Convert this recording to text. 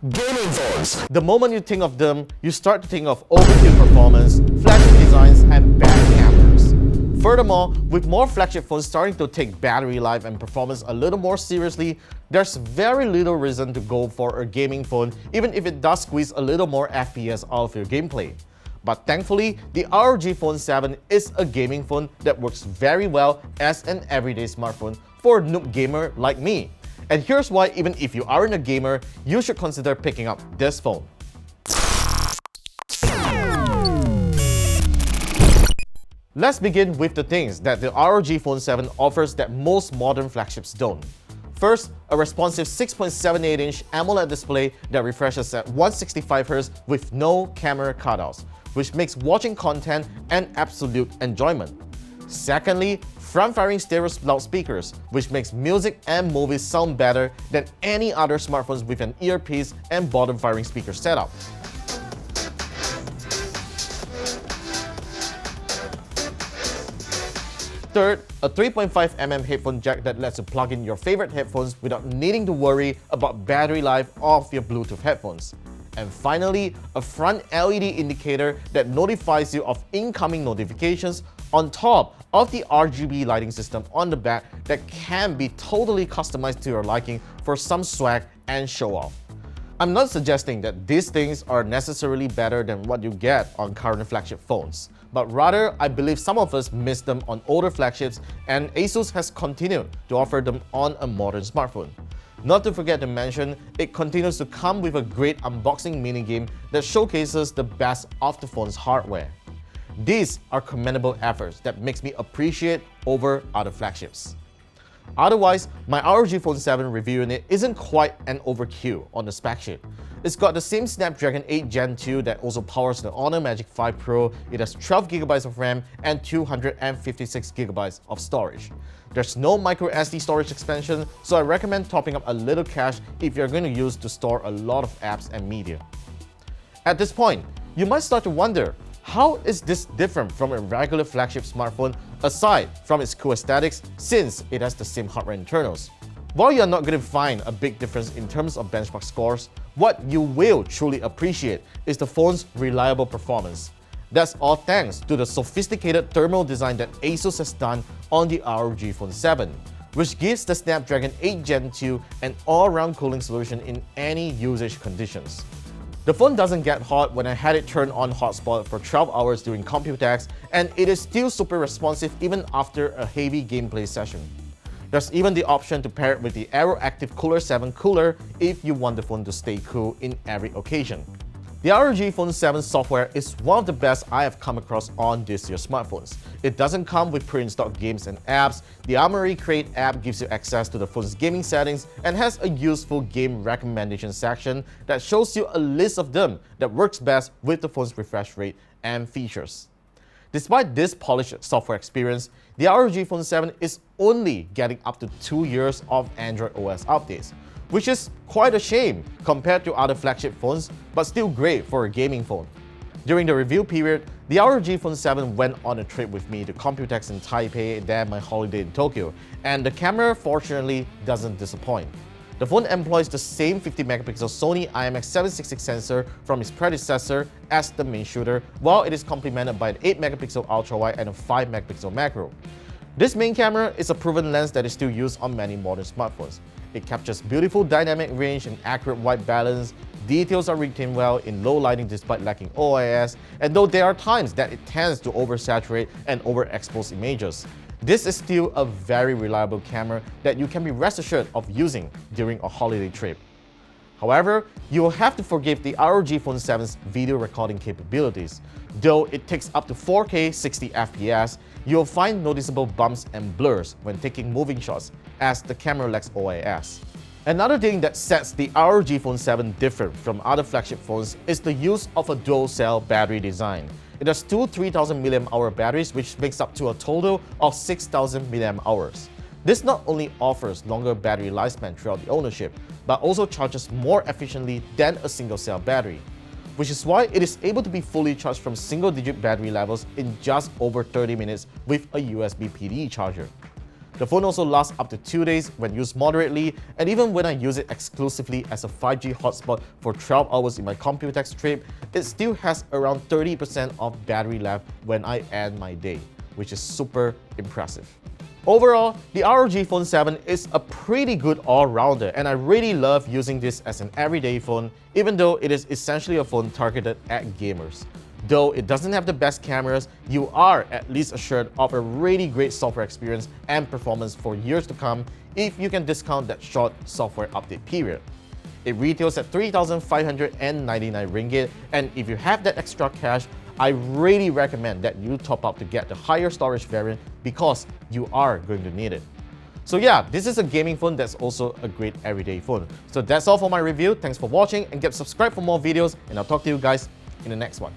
Gaming phones. The moment you think of them, you start to think of overkill performance, flashy designs, and bad cameras. Furthermore, with more flagship phones starting to take battery life and performance a little more seriously, there's very little reason to go for a gaming phone even if it does squeeze a little more FPS out of your gameplay. But thankfully, the ROG Phone 7 is a gaming phone that works very well as an everyday smartphone for a noob gamer like me. And here's why even if you aren't a gamer, you should consider picking up this phone. Let's begin with the things that the ROG Phone 7 offers that most modern flagships don't. First, a responsive 6.78-inch AMOLED display that refreshes at 165Hz with no camera cutouts, which makes watching content an absolute enjoyment. Secondly, front-firing stereo loudspeakers, which makes music and movies sound better than any other smartphones with an earpiece and bottom-firing speaker setup. Third, a 3.5mm headphone jack that lets you plug in your favorite headphones without needing to worry about battery life of your Bluetooth headphones. And finally, a front LED indicator that notifies you of incoming notifications on top of the RGB lighting system on the back that can be totally customized to your liking for some swag and show off. I'm not suggesting that these things are necessarily better than what you get on current flagship phones, but rather I believe some of us miss them on older flagships and ASUS has continued to offer them on a modern smartphone. Not to forget to mention, it continues to come with a great unboxing minigame that showcases the best of the phone's hardware. These are commendable efforts that makes me appreciate over other flagships. Otherwise, my ROG Phone 7 review unit isn't quite an overkill on the spec sheet. It's got the same Snapdragon 8 Gen 2 that also powers the Honor Magic 5 Pro. It has 12GB of RAM and 256GB of storage. There's no micro SD storage expansion, so I recommend topping up a little cache if you're going to use to store a lot of apps and media. At this point, you might start to wonder, how is this different from a regular flagship smartphone aside from its cool aesthetics since it has the same hardware internals? While you're not going to find a big difference in terms of benchmark scores, what you will truly appreciate is the phone's reliable performance. That's all thanks to the sophisticated thermal design that ASUS has done on the ROG Phone 7, which gives the Snapdragon 8 Gen 2 an all-round cooling solution in any usage conditions. The phone doesn't get hot when I had it turned on hotspot for 12 hours during Computex, and it is still super responsive even after a heavy gameplay session. There's even the option to pair it with the Aero Active Cooler 7 cooler if you want the phone to stay cool in every occasion. The ROG Phone 7 software is one of the best I have come across on this year's smartphones. It doesn't come with pre-installed games and apps. The Armory Crate app gives you access to the phone's gaming settings and has a useful game recommendation section that shows you a list of them that works best with the phone's refresh rate and features. Despite this polished software experience, the ROG Phone 7 is only getting up to 2 years of Android OS updates, which is quite a shame compared to other flagship phones, but still great for a gaming phone. During the review period, the ROG Phone 7 went on a trip with me to Computex in Taipei, then my holiday in Tokyo, and the camera fortunately doesn't disappoint. The phone employs the same 50MP Sony IMX766 sensor from its predecessor as the main shooter, while it is complemented by an 8MP ultra-wide and a 5MP macro. This main camera is a proven lens that is still used on many modern smartphones. It captures beautiful dynamic range and accurate white balance. Details are retained well in low lighting despite lacking OIS, and though there are times that it tends to oversaturate and overexpose images, this is still a very reliable camera that you can be rest assured of using during a holiday trip. However, you will have to forgive the ROG Phone 7's video recording capabilities. Though it takes up to 4K 60fps, you'll find noticeable bumps and blurs when taking moving shots as the camera lacks OIS. Another thing that sets the ROG Phone 7 different from other flagship phones is the use of a dual-cell battery design. It has two 3000 mAh batteries, which makes up to a total of 6000 mAh. This not only offers longer battery lifespan throughout the ownership, but also charges more efficiently than a single-cell battery, which is why it is able to be fully charged from single-digit battery levels in just over 30 minutes with a USB PD charger. The phone also lasts up to 2 days when used moderately, and even when I use it exclusively as a 5G hotspot for 12 hours in my Computex trip, it still has around 30% of battery left when I end my day, which is super impressive. Overall, the ROG Phone 7 is a pretty good all-rounder, and I really love using this as an everyday phone, even though it is essentially a phone targeted at gamers. Though it doesn't have the best cameras, you are at least assured of a really great software experience and performance for years to come if you can discount that short software update period. It retails at 3,599 ringgit, and if you have that extra cash, I really recommend that you top up to get the higher storage variant because you are going to need it. So yeah, this is a gaming phone that's also a great everyday phone. So that's all for my review. Thanks for watching and get subscribed for more videos, and I'll talk to you guys in the next one.